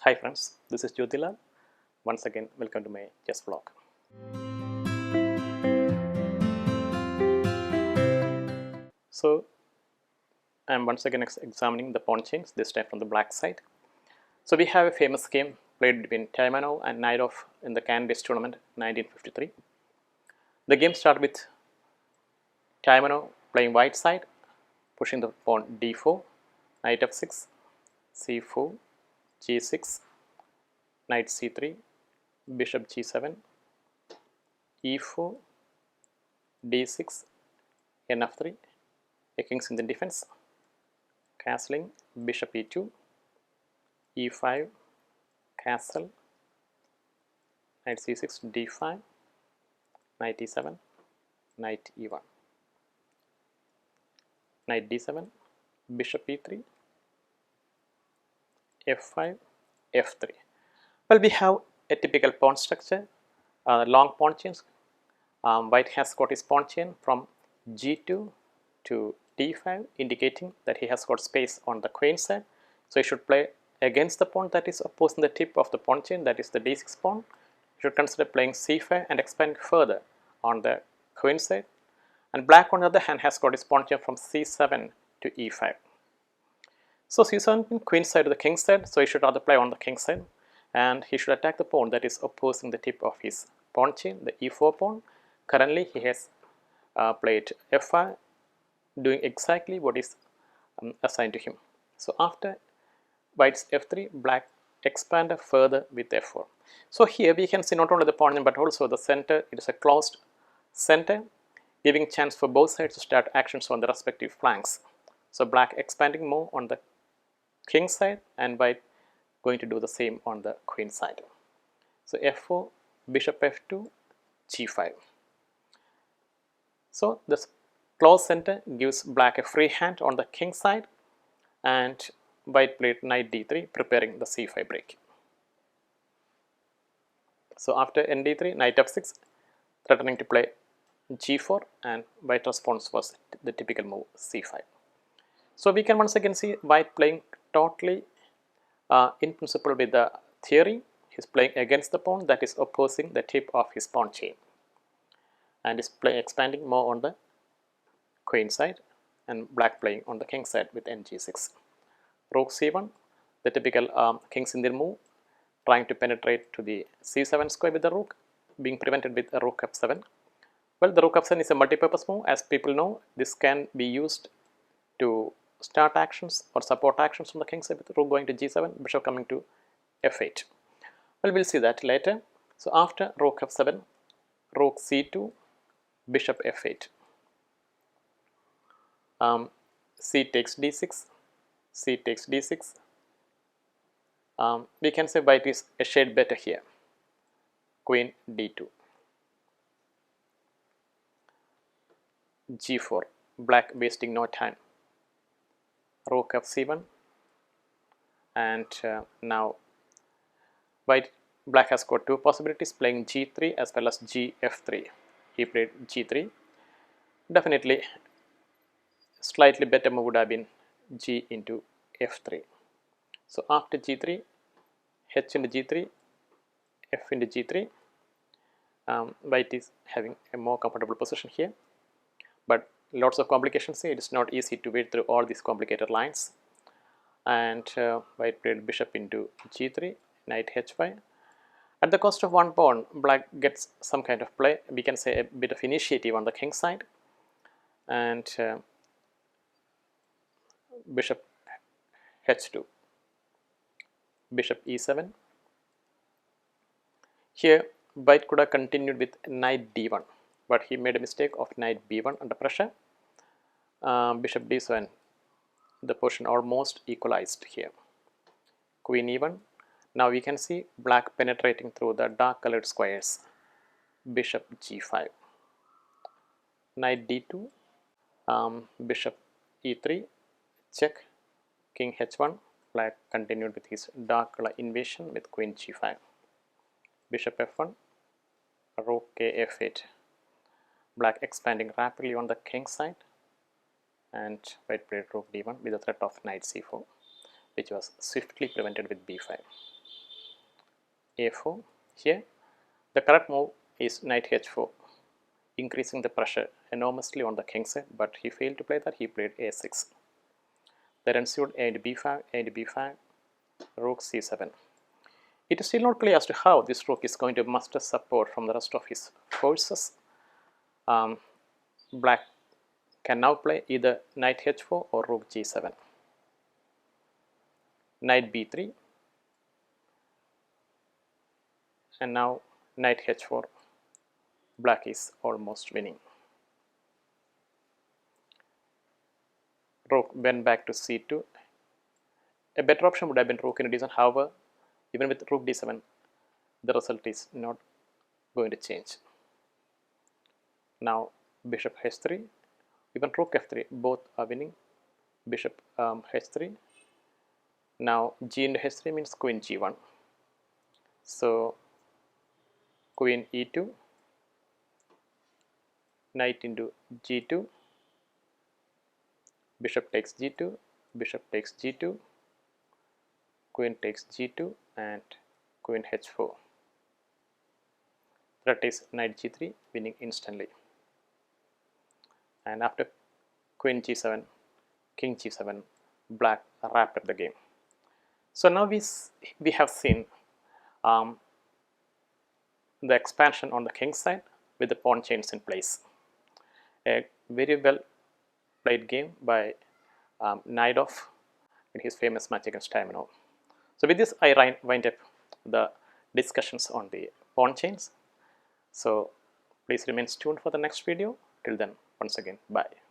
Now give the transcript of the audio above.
Hi friends, this is Jyotilal. Once again, welcome to my chess vlog. So, I am once again examining the pawn chains, this time from the black side. So, we have a famous game played between Taimanov and Nairov in the Candice tournament 1953. The game started with Taimanov playing white side, pushing the pawn d4, knight f6, c4, g6, knight c3, bishop g7, e4, d6, nf3, a king's in the defense, castling, bishop e2, e5, castle, knight c6, d5, knight e7, knight e1, knight d7, bishop e3, f5, f3. Well, we have a typical pawn structure, long pawn chains. White has got his pawn chain from g2 to d5, indicating that he has got space on the queen side. So he should play against the pawn that is opposing the tip of the pawn chain, that is the d6 pawn. You should consider playing c5 and expand further on the queen side. And black, on the other hand, has got his pawn chain from c7 to e5. So c7 queen side to the king side, so he should rather play on the king side, and he should attack the pawn that is opposing the tip of his pawn chain, the e4 pawn. Currently he has played f5, doing exactly what is assigned to him. So after white's f3, black expanded further with f4. So here we can see not only the pawn but also the center. It is a closed center, giving chance for both sides to start actions on the respective flanks. So black expanding more on the king side and white going to do the same on the queen side. So f4, bishop f2, g5. So this closed center gives black a free hand on the king side, and white played knight d3, preparing the c5 break. So after nd3, knight f6, threatening to play g4, and white response was the typical move c5. So we can once again see white playing totally in principle with the theory. He is playing against the pawn that is opposing the tip of his pawn chain, and is expanding more on the queen side, and black playing on the king side with ng6. Rook c1, the typical king's Indian move, trying to penetrate to the c7 square with the rook, being prevented with a rook f7. Well, the rook f7 is a multi-purpose move. As people know, this can be used to start actions or support actions from the king side with the rook going to g7, bishop coming to f8. Well, we'll see that later. So after rook f7, rook c2, bishop f8. C takes d6, c takes d6. We can say white is a shade better here. Queen d2, g4, black wasting no time. Rook f7, and now black has got two possibilities, playing g3 as well as gf3. He played g3. Definitely slightly better move would have been g into f3. So after g3, h into g3, f into g3, white is having a more comfortable position here, but lots of complications here. It is not easy to wade through all these complicated lines. And white played bishop into g3, knight h5. At the cost of one pawn, black gets some kind of play. We can say a bit of initiative on the king side, and bishop h2, bishop e7. Here white could have continued with knight d1, but he made a mistake of knight b1 under pressure. Bishop d7, the position almost equalized here. Queen e1. Now we can see black penetrating through the dark colored squares. Bishop g5, knight d2, bishop e3, check, king h1. Black continued with his dark color invasion with queen g5, bishop f1, rook k f8. Black expanding rapidly on the king side, and white played rook d1 with the threat of knight c4, which was swiftly prevented with b5. a4. Here the correct move is knight h4, increasing the pressure enormously on the king side, but he failed to play that. He played a6. Then ensued a into b5, a into b5, rook c7. It is still not clear as to how this rook is going to muster support from the rest of his forces. Black can now play either knight h4 or rook g7. Knight b3, and now knight h4. Black is almost winning. Rook went back to c2. A better option would have been rook in d7. However, even with rook d7, the result is not going to change. Now bishop h3, even rook f3, both are winning. Bishop h3. Now g into h3 means queen g1. So queen e2, knight into g2, bishop takes g2, bishop takes g2, queen takes g2, and queen h4. That is knight g3 winning instantly. And after queen g7, king g7, black wrapped up the game. So now we have seen the expansion on the king side with the pawn chains in place. A very well played game by Naidov in his famous match against Taimanov. So with this, I wind up the discussions on the pawn chains. So please remain tuned for the next video. Till then, once again, bye.